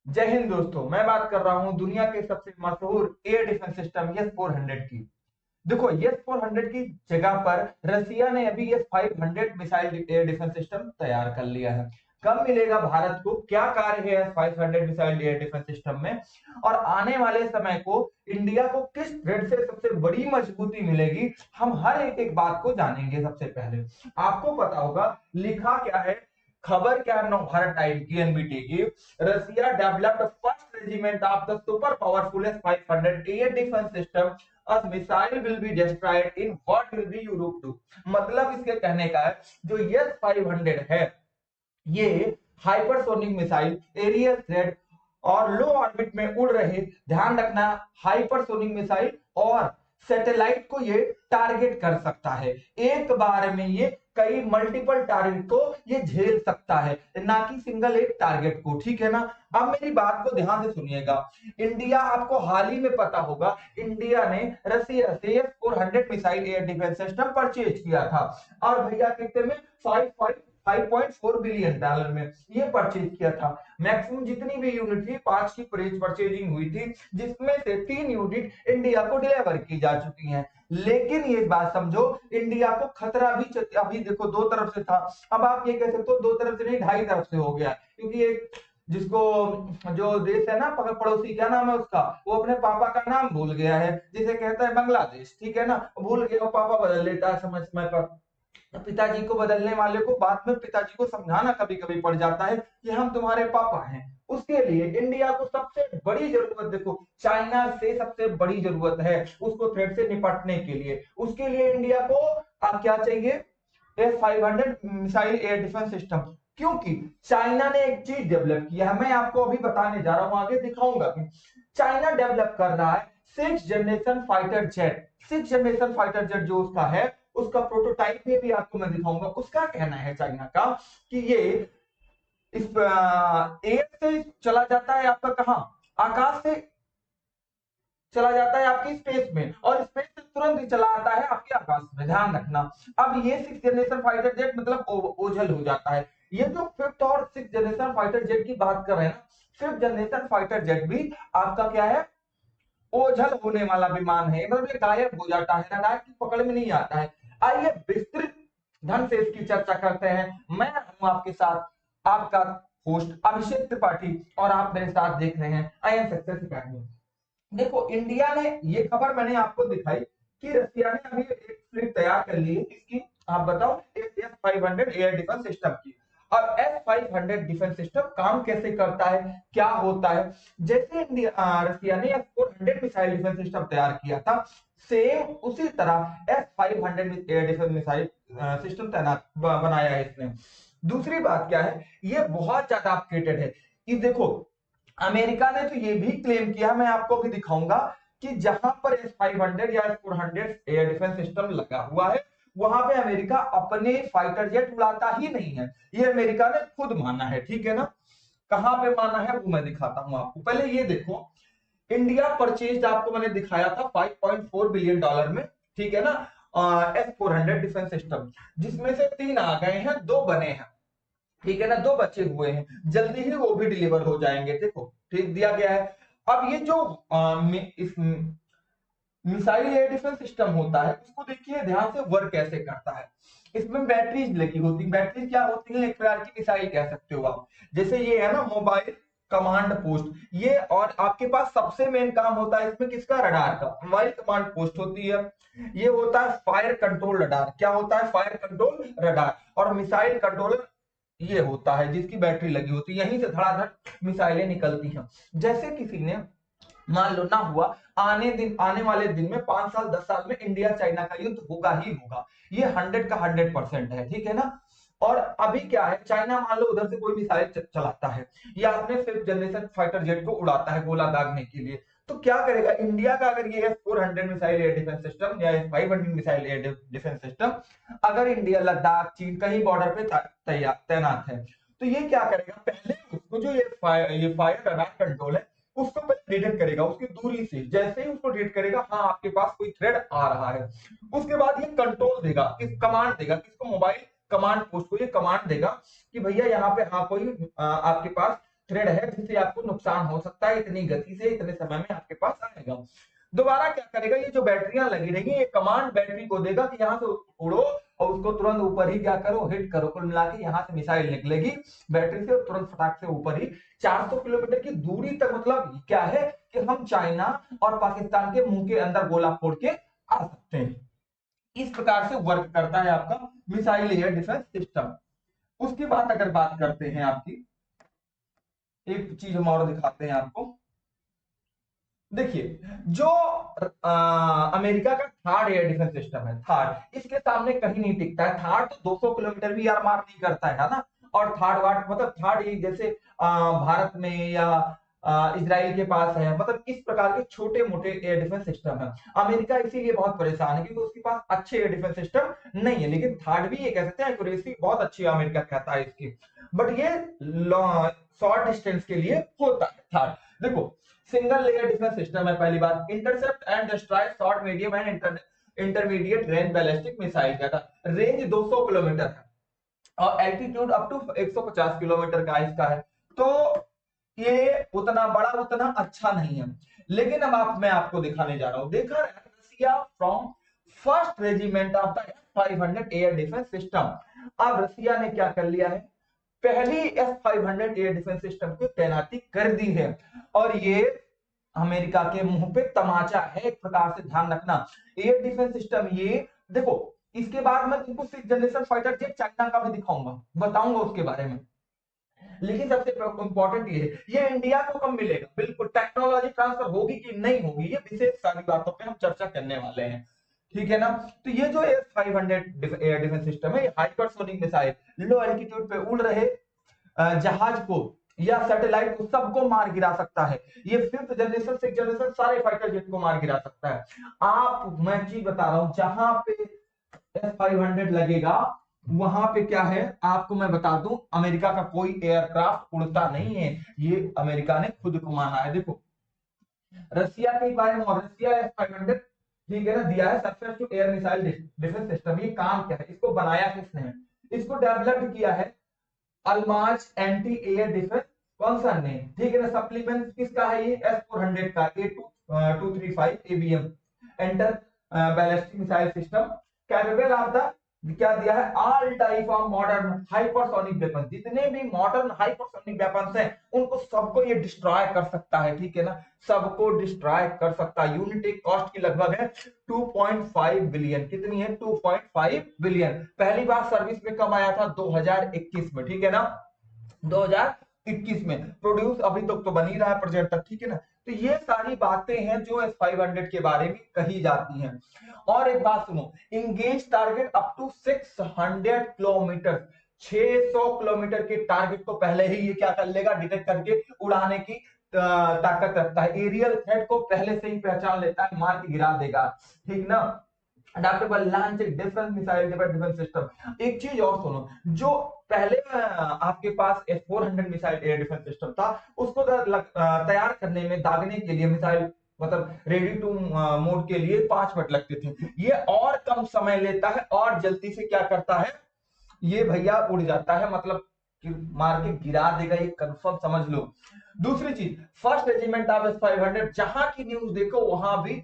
जय हिंद दोस्तों। मैं बात कर रहा हूं दुनिया के सबसे मशहूर एयर डिफेंस सिस्टम एस 400 की। देखो, एस 400 की जगह पर रसिया ने अभी S 500 missile air defence system तैयार कर लिया है। कब मिलेगा भारत को, क्या कार्य है S 500 missile air defence system में, और आने वाले समय को इंडिया को किस थ्रेड से सबसे बड़ी मजबूती मिलेगी, हम हर एक एक बात को जानेंगे। सबसे पहले आपको पता होगा लिखा क्या है, खबर क्या है, नवभारत टाइम की, एनबीटी की। Russia developed first regiment of the super powerful S 500 air defence system, a missile will be destroyed in what will be Europe do। मतलब इसके कहने का है जो एस 500 है, ये हाइपरसोनिक मिसाइल, एरियल थ्रेड और लो ऑर्बिट में उड़ रहे, ध्यान रखना, हाइपरसोनिक मिसाइल और सैटेलाइट को ये टारगेट कर सकता है। एक बार में ये कई मल्टीपल टारगेट को ये झेल सकता है, ना कि सिंगल एक टारगेट को। ठीक है ना। अब मेरी बात को ध्यान से सुनिएगा। इंडिया, आपको हाल ही में पता होगा, इंडिया ने रसिया से S 400 missile air defence system purchase किया था। और भैया कितने में, 5.4 बिलियन डॉलर में ये परचेज किया था। मैक्सिमम जितनी भी यूनिट थी, 5 की परचेजिंग हुई थी, जिसमें से 3 यूनिट इंडिया को डिलीवर की जा चुकी हैं। लेकिन ये बात समझो, इंडिया को खतरा भी अभी देखो दो तरफ से था। अब आप ये कह सकते हो दो तरफ से नहीं, ढाई तरफ से हो गया, क्योंकि एक जिसको, जो देश है ना पड़ोसी, क्या नाम है उसका, वो अपने पापा का नाम भूल गया है, जिसे कहता है बांग्लादेश। ठीक है ना, भूल गया, वो पापा बदल लेता है समय समय पर। पिताजी को बदलने वाले को बाद में पिताजी को समझाना कभी कभी पड़ जाता है कि हम तुम्हारे पापा हैं। उसके लिए इंडिया को सबसे बड़ी जरूरत, देखो, चाइना से सबसे बड़ी जरूरत है उसको थ्रेट से निपटने के लिए। उसके लिए इंडिया को क्या चाहिए, S 500 missile air defence system. क्योंकि चाइना ने एक चीज डेवलप किया है, मैं आपको अभी बताने जा रहा हूं, आगे दिखाऊंगा कि चाइना डेवलप कर रहा है 6 जनरेशन फाइटर जेट जो उसका है, उसका प्रोटोटाइप में भी आपको मैं दिखाऊंगा। उसका कहना है चाइना का कि ये इस एयर से चला जाता है आपका, कहां, आकाश से चला जाता है आपकी स्पेस में, और स्पेस से तुरंत ही चला आता है आपके आकाश में। ध्यान रखना। अब ये 6 जनरेशन फाइटर जेट मतलब ओझल हो जाता है। ये जो फिफ्थ और 6 जनरेशन फाइटर जेट की बात कर रहे हैं ना, 5th जनरेशन फाइटर जेट भी आपका क्या है, ओझल होने वाला विमान है। मतलब ये गायब हो जाता है, रडार की पकड़ में नहीं आता है। आइए विस्तृत ढंग से इसकी चर्चा करते हैं। मैं हूं आपके साथ आपका होस्ट अभिषेक त्रिपाठी, और आप मेरे साथ देख रहे हैं आई एम सक्सेस अकेडमी। देखो, इंडिया ने, ये खबर मैंने आपको दिखाई कि रसिया ने अभी एक फ्लीट तैयार कर ली है इसकी, आप बताओ, एस 500 एयर डिफेंस सिस्टम की। और एस 500 डिफेंस सिस्टम काम कैसे करता है, क्या होता है, जैसे रसिया ने एस 400 मिसाइल डिफेंस सिस्टम तैयार किया था, सेम उसी तरह S 500 air defence missile system तैनात बनाया है इसने। दूसरी बात क्या है, ये बहुत ज्यादा अपडेटेड है। ये देखो, अमेरिका ने तो ये भी क्लेम किया, मैं आपको भी दिखाऊंगा, कि जहां पर एस 500 या एस 400 एयर डिफेंस सिस्टम लगा हुआ है, वहां पे अमेरिका अपने फाइटर जेट उड़ाता ही नहीं है। ये अमेरिका ने खुद माना है। ठीक है ना। कहां पे माना है वो मैं दिखाता हूं आपको। पहले ये देखो, इंडिया परचेज आपको मैंने दिखाया था 5.4 बिलियन डॉलर में। ठीक है ना। एस 400 डिफेंस सिस्टम, जिसमें से 3 आ गए हैं, 2 बने हैं। ठीक है ना, 2 बचे हुए हैं, जल्दी ही वो भी डिलीवर हो जाएंगे। देखो, ठीक दिया गया है। अब ये जो इस मिसाइल एयर डिफेंस सिस्टम होता है, उसको देखिए ध्यान से वर्क कैसे करता है। इसमें बैटरीज लगी होती है। बैटरीज क्या होती है, एक प्रकार की मिसाइल कह सकते हो आप। जैसे ये है ना मोबाइल कमांड पोस्ट, ये, और आपके पास सबसे मेन काम होता है इसमें किसका, रडार का। मोबाइल कमांड पोस्ट होती है, ये होता है फायर कंट्रोल रडार। क्या होता है, फायर कंट्रोल रडार। और मिसाइल कंट्रोलर ये होता है जिसकी बैटरी लगी होती है, यहीं से धड़ाधड़ मिसाइलें निकलती हैं। जैसे किसी ने, मान लो ना हुआ, आने वाले दिन में 5 साल 10 साल में इंडिया चाइना का युद्ध होगा ही होगा, ये 100 का 100% है। ठीक है ना। और अभी क्या है, चाइना मान लो उधर से कोई मिसाइल चलाता है, या अपने 5th जनरेशन फाइटर जेट को उड़ाता है गोला दागने के लिए, तो क्या करेगा इंडिया का, अगर ये 400 मिसाइल एयर डिफेंस सिस्टम या 500 मिसाइल एयर डिफेंस सिस्टम, अगर इंडिया, लद्दाख, चीन कहीं बॉर्डर पे तैनात है, तो ये क्या करेगा, पहले उसको जो ये फायर रडार कंट्रोल है, उसको पहले डिटेक्ट करेगा उसकी दूरी से। जैसे ही उसको डिटेक्ट करेगा, हाँ आपके पास कोई थ्रेड आ रहा है, उसके बाद ये कंट्रोल देगा, किस कमांड देगा, किसको, मोबाइल कमांड पोस्ट को ये कमांड देगा कि भैया यहाँ पे हाँ कोई आपके पास थ्रेड है जिससे आपको नुकसान हो सकता है, इतनी गति से इतने समय में आपके पास आएगा। दोबारा क्या करेगा, ये जो बैटरियां लगी रहेंगी ये कमांड बैटरी को देगा कि यहाँ से उड़ो और उसको तुरंत ऊपर ही क्या करो, हिट करो। कुल मिला के यहाँ से मिसाइल निकलेगी बैटरी से, तुरंत फटाक से ऊपर ही 400 किलोमीटर की दूरी तक, मतलब क्या है कि हम चाइना और पाकिस्तान के मुंह के अंदर गोला फोड़ के आ सकते हैं। इस प्रकार से वर्क करता है आपका मिसाइल एयर डिफेंस सिस्टम। उसके बाद अगर बात करते हैं आपकी, एक चीज हम और दिखाते हैं आपको। देखिए जो अमेरिका का थार्ड एयर डिफेंस सिस्टम है, थार्ड इसके सामने कहीं नहीं टिकता है। थार्ड तो 200 किलोमीटर भी यार मार नहीं करता है ना। और थार्ड वार्ड मतलब थार्ड जैसे भारत में या इजराइल के पास है, मतलब इस प्रकार के छोटे मोटे एयर डिफेंस सिस्टम है। अमेरिका इसीलिए बहुत परेशान है क्योंकि उसके पास अच्छे एयर डिफेंस सिस्टम नहीं है। लेकिन थार्ड भी ये कह सकते हैं एक्यूरेसी बहुत अच्छी है, अमेरिका कहता है इसकी, बट ये शॉर्ट डिस्टेंस के लिए होता है थार्ड। देखो सिंगल लेयर डिफेंस सिस्टम है, पहली बात intercept and destroy short medium and intermediate range ballistic missile का था। रेंज 200 किलोमीटर है और एल्टीट्यूड अप टू 150 किलोमीटर का इसका है। तो ये उतना बड़ा उतना अच्छा नहीं है। लेकिन अब मैं आपको दिखाने जा रहा हूं, देखा Russia from first regiment of the F-500 air defence system. अब रशिया ने क्या कर लिया है, पहली F-500 एयर डिफेंस सिस्टम की तैनाती कर दी है। और ये अमेरिका के मुंह पे तमाचा है, एक प्रकार से ध्यान रखना। एयर डिफेंस सिस्टम ये देखो, इसके बाद मैं तुमको 6th generation fighter jet China का भी दिखाऊंगा, बताऊंगा उसके बारे में। लेकिन सबसे इंपॉर्टेंट ये है, ये इंडिया को कब मिलेगा, बिल्कुल टेक्नोलॉजी ट्रांसफर होगी कि नहीं होगी, ये विशेष सारी बातों पे हम चर्चा करने वाले हैं, ठीक है ना। तो ये जो S-500 एयर डिफेंस सिस्टम है, हाइपरसोनिक मिसाइल लो एल्टीट्यूड पे उड़ रहे जहाज को या सैटेलाइट को सबको मार गिरा सकता है। ये 5th जनरेशन 6th जनरेशन सारे फाइटर जेट को मार गिरा सकता है। आप मैं चीज बता रहा हूं, जहां पे S-500 लगेगा वहां पे क्या है आपको मैं बता दूं, अमेरिका का कोई एयरक्राफ्ट उड़ता नहीं है, ये अमेरिका ने खुद को माना है। देखो रसिया के बारे में, और रसिया S-500 ठीक है ना दिया है, surface to air missile defence system. ये काम क्या है, इसको बनाया किसने है, इसको डेवलप किया है अल्माज एंटी एयर डिफेंस कॉन्सर्न ने, ठीक है ना। सप्लीमेंट किसका है, ये S-400 का A235 ABM enter ballistic missile system capable of the, क्या दिया है, all type of modern hypersonic weapon. जितने भी मॉडर्न हाइपरसोनिक वेपन्स हैं उनको सबको ये डिस्ट्रॉय कर सकता है, ठीक है ना, सबको डिस्ट्रॉय कर सकता है। यूनिट एक कॉस्ट की लगभग है 2.5 बिलियन, कितनी है 2.5 बिलियन। पहली बार सर्विस में कब आया था, 2021 में, ठीक है ना, 2021 में प्रोड्यूस अभी तक तो बन ही रहा है प्रोजेक्ट तक, ठीक है ना। तो ये सारी बातें हैं जो S-500 के बारे में कही जाती हैं। और एक बात सुनो, engage target up to 600 kilometre, 600 kilometre के टारगेट को पहले ही ये क्या कर लेगा, डिटेक्ट करके उड़ाने की ताकत रखता है। एरियल थ्रेट को पहले से ही पहचान लेता है, मार के गिरा देगा, ठीक ना। Adaptable launch defence missile defence system. एक चीज और सुनो, जो पहले आपके पास S-400 missile air defence system था, उसको तैयार करने में, दागने के लिए मिसाइल मतलब रेडी टू मोड के लिए 5 मिनट लगते थे। ये और कम समय लेता है और जल्दी से क्या करता है, ये भैया उड़ जाता है, मतलब मार के गिरा देगा, ये कंफर्म समझ लो। दूसरी चीज, फर्स्ट रेजिमेंट ऑफ S-500 जहां की न्यूज देखो वहां भी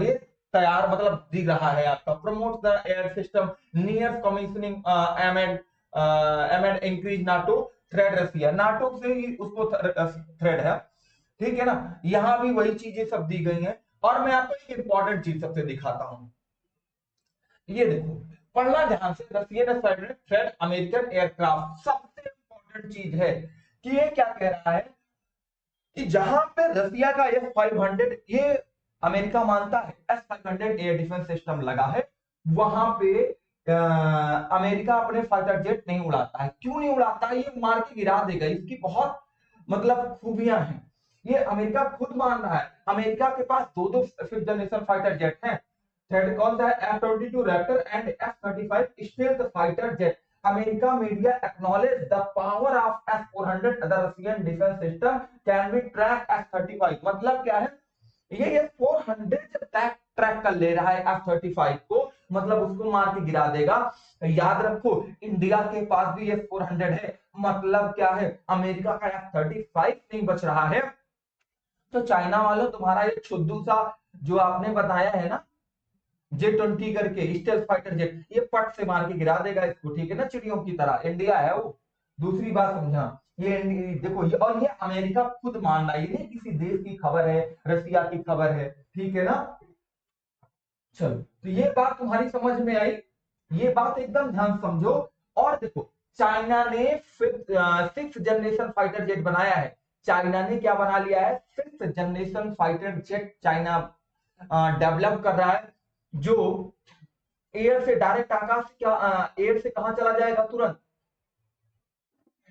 ये तैयार मतलब दिख रहा है आपका। Promote the air system near commissioning amid increase NATO threat Russia, NATO से ही उसको थ्रेड है, ठीक है ना। यहां भी वही चीजें सब दी गई हैं। और मैं आपको एक इंपॉर्टेंट चीज सबसे दिखाता हूं, ये देखो पढ़ना ध्यान से, रसियन थ्रेड अमेरिकन एयरक्राफ्ट। सबसे इंपॉर्टेंट चीज है कि ये क्या कह रहा है कि जहां पे रसिया का F-500 ये अमेरिका मानता है S-500 एयर डिफेंस सिस्टम लगा है, वहां पे अमेरिका अपने फाइटर जेट नहीं उड़ाता है। क्यों नहीं उड़ाता है, ये मार के गिरा देगा, इसकी बहुत मतलब खूबियां हैं, ये अमेरिका खुद मान रहा है। अमेरिका के पास दो 5th जनरेशन फाइटर जेट हैं, थर्ड कौन सा है, F-22 Raptor and F-35 stealth fighter jet. America media acknowledge the power of S-400, the Russian defense system can be tracked F-35। मतलब क्या है, ये S-400 ट्रैक कर ले रहा है F-35 को, मतलब उसको मार के गिरा देगा। याद रखो इंडिया के पास भी S-400 है, मतलब क्या है, अमेरिका का F-35 नहीं बच रहा है, तो चाइना वालों तुम्हारा ये छुद्दू सा जो आपने बताया है ना J-20 करके स्टेल्थ फाइटर जेट, ये पट से मार के गिरा देगा इसको, ठीक है ना, चिड़ियों की तरह। इंडिया है वो। दूसरी बात समझा, ये देखो ये, और ये अमेरिका खुद मान रहा है, ये नहीं किसी देश की खबर है, रसिया की खबर है, ठीक है ना। चलो, तो ये बात तुम्हारी समझ में आई, ये बात एकदम ध्यान से समझो। और देखो, चाइना ने सिक्स जनरेशन फाइटर जेट बनाया है। चाइना ने क्या बना लिया है, six generation fighter jet China develop कर रहा है, जो एयर से डायरेक्ट आकाश से क्या, एयर से कहां चला जाएगा, तुरंत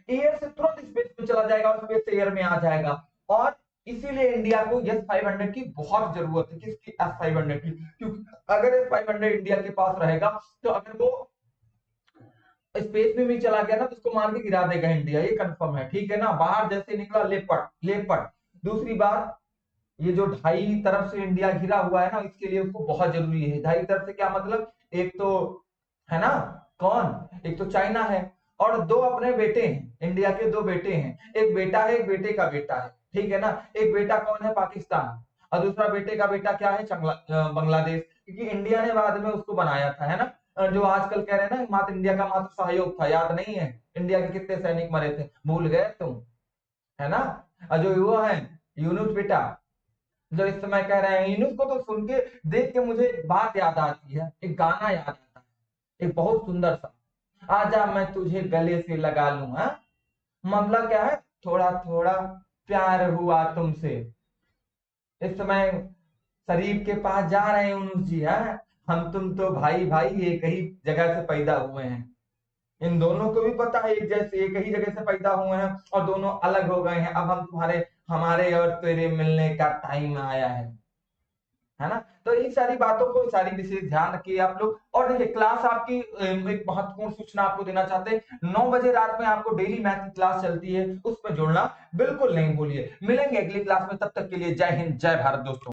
एयर से तुरंत स्पेस में चला जाएगा और स्पेस से एयर में आ जाएगा। और इसीलिए इंडिया को S-500 की बहुत जरूरत है। किसकी? S-500 की। क्योंकि अगर S-500 इंडिया के पास रहेगा तो अगर वो स्पेस में भी चला गया ना तो उसको मार के गिरा देगा इंडिया, ये कंफर्म है, ठीक है ना। बाहर जैसे निकला लेपट लेपट। दूसरी बात, ये जो ढाई तरफ से इंडिया घिरा हुआ है ना, इसके लिए उसको बहुत जरूरी है। ढाई तरफ से क्या मतलब, एक तो है ना, कौन, एक तो चाइना है, और दो अपने बेटे हैं, इंडिया के दो बेटे हैं, एक बेटा है, एक बेटे का बेटा है, ठीक है ना। एक बेटा कौन है, पाकिस्तान, और दूसरा बेटे का बेटा क्या है, बांग्लादेश, क्योंकि इंडिया ने बाद में उसको बनाया था, है ना। जो आजकल कह रहे हैं ना मात्र इंडिया का मात्र सहयोग था, याद नहीं है इंडिया के कितने सैनिक मरे थे, भूल गए तुम, है ना। और जो वो है यूनुस बेटा, जो इस समय कह रहे हैं, यूनुस को तो सुन के देख के मुझे एक बात याद आती है, एक गाना याद आता है, एक बहुत सुंदर सा, आजा मैं तुझे गले से लगा लूं, हाँ। मतलब क्या है, थोड़ा थोड़ा प्यार हुआ तुमसे। इस समय शरीफ के पास जा रहे हैं यूनुस जी, है, हम तुम तो भाई भाई एक ही जगह से पैदा हुए हैं। इन दोनों को भी पता है एक जैसे एक ही जगह से पैदा हुए हैं और दोनों अलग हो गए हैं, अब हम तुम्हारे हमारे और तेरे मिलने का टाइम आया है ना। तो इन सारी बातों को, सारी विशेष ध्यान रखिए आप लोग। और देखिए क्लास आपकी, एक महत्वपूर्ण सूचना आपको देना चाहते हैं, 9 बजे रात में आपको डेली मैथ की क्लास चलती है, उसमें जुड़ना बिल्कुल नहीं भूलिए। मिलेंगे अगली क्लास में, तब तक के लिए जय हिंद जय भारत दोस्तों।